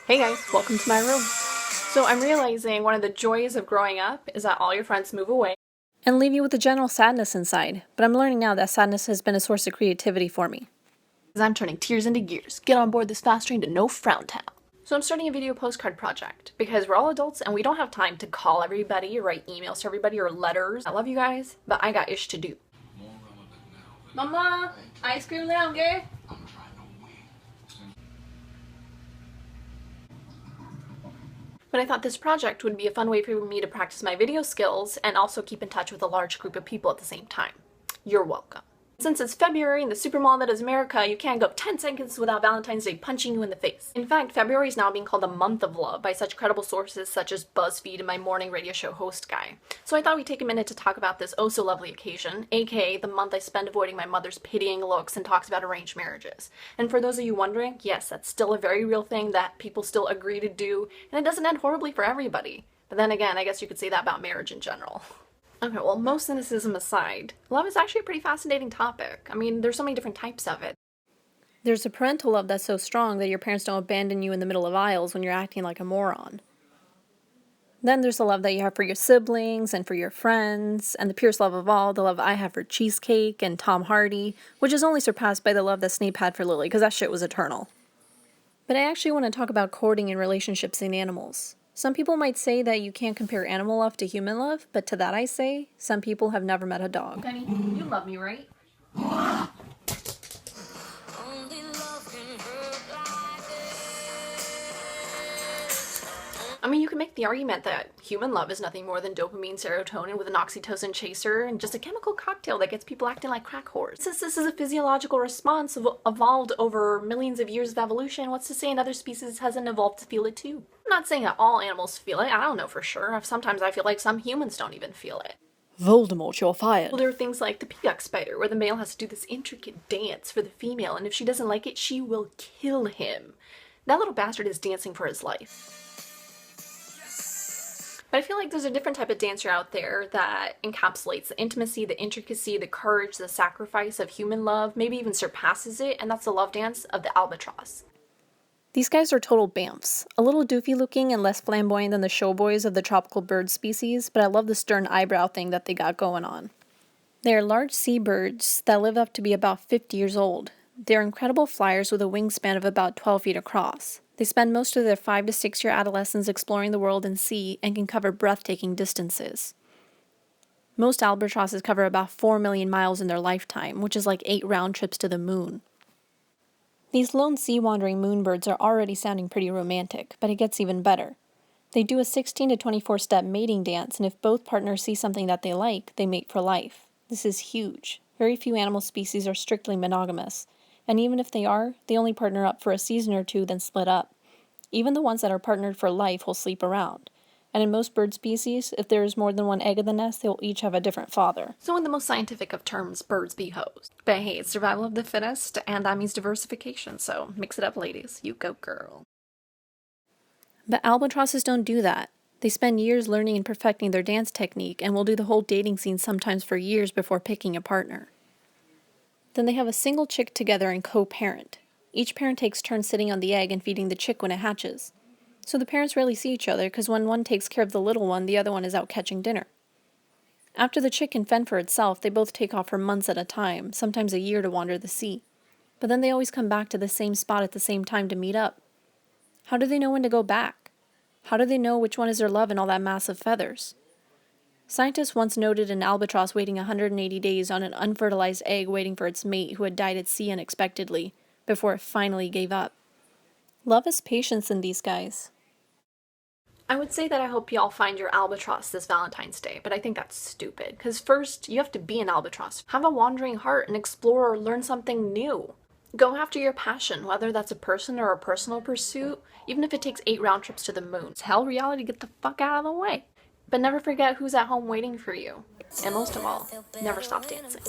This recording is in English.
Hey guys, welcome to my room. So I'm realizing one of the joys of growing up is that all your friends move away and leave you with a general sadness inside. But I'm learning now that sadness has been a source of creativity for me. because I'm turning tears into gears. Get on board this fast train to no frown town. So I'm starting a video postcard project because we're all adults and we don't have time to call everybody or write emails to everybody or letters. I love you guys, but I got ish to do. Mama, ice cream now, okay? But I thought this project would be a fun way for me to practice my video skills and also keep in touch with a large group of people at the same time. You're welcome. Since it's February in the supermall that is America, you can't go 10 seconds without Valentine's Day punching you in the face. In fact, February is now being called the month of love by such credible sources such as BuzzFeed and my morning radio show host guy. So I thought we'd take a minute to talk about this oh so lovely occasion, aka the month I spend avoiding my mother's pitying looks and talks about arranged marriages. And for those of you wondering, yes, that's still a very real thing that people still agree to do, and it doesn't end horribly for everybody. But then again, I guess you could say that about marriage in general. Okay, well, most cynicism aside, love is actually a pretty fascinating topic. I mean, there's so many different types of it. There's a parental love that's so strong that your parents don't abandon you in the middle of aisles when you're acting like a moron. Then there's the love that you have for your siblings and for your friends, and the purest love of all, the love I have for cheesecake and Tom Hardy, which is only surpassed by the love that Snape had for Lily, because that shit was eternal. But I actually want to talk about courting and relationships in animals. Some people might say that you can't compare animal love to human love, but to that I say, some people have never met a dog. Penny, you love me, right? I mean, you can make the argument that human love is nothing more than dopamine, serotonin with an oxytocin chaser and just a chemical cocktail that gets people acting like crack whores. Since this is a physiological response evolved over millions of years of evolution, what's to say another species hasn't evolved to feel it too? I'm not saying that all animals feel it, I don't know for sure. Sometimes I feel like some humans don't even feel it. Voldemort, you're fired. Well, there are things like the peacock spider, where the male has to do this intricate dance for the female, and if she doesn't like it, she will kill him. That little bastard is dancing for his life. But I feel like there's a different type of dancer out there that encapsulates the intimacy, the intricacy, the courage, the sacrifice of human love, maybe even surpasses it, and that's the love dance of the albatross. These guys are total bamfs. A little doofy looking and less flamboyant than the showboys of the tropical bird species, but I love the stern eyebrow thing that they got going on. They are large seabirds that live up to be about 50 years old. They're incredible flyers with a wingspan of about 12 feet across. They spend most of their 5 to 6 year adolescence exploring the world and sea and can cover breathtaking distances. Most albatrosses cover about 4 million miles in their lifetime, which is like 8 round trips to the moon. These lone sea-wandering moonbirds are already sounding pretty romantic, but it gets even better. They do a 16 to 24 step mating dance, and if both partners see something that they like, they mate for life. This is huge. Very few animal species are strictly monogamous, and even if they are, they only partner up for a season or two, then split up. Even the ones that are partnered for life will sleep around. And in most bird species, if there is more than one egg in the nest, they will each have a different father. So in the most scientific of terms, birds be hoes. But hey, it's survival of the fittest, and that means diversification, so mix it up, ladies. You go, girl. But albatrosses don't do that. They spend years learning and perfecting their dance technique, and will do the whole dating scene sometimes for years before picking a partner. Then they have a single chick together and co-parent. Each parent takes turns sitting on the egg and feeding the chick when it hatches. So the parents rarely see each other because when one takes care of the little one, the other one is out catching dinner. After the chick can fend for itself, they both take off for months at a time, sometimes a year to wander the sea. But then they always come back to the same spot at the same time to meet up. How do they know when to go back? How do they know which one is their love in all that mass of feathers? Scientists once noted an albatross waiting 180 days on an unfertilized egg waiting for its mate who had died at sea unexpectedly, before it finally gave up. Love is patience in these guys. I would say that I hope y'all find your albatross this Valentine's Day, but I think that's stupid. Because first, you have to be an albatross. Have a wandering heart and explore or learn something new. Go after your passion, whether that's a person or a personal pursuit, even if it takes 8 round trips to the moon. Tell reality, get the fuck out of the way. But never forget who's at home waiting for you. And most of all, never stop dancing.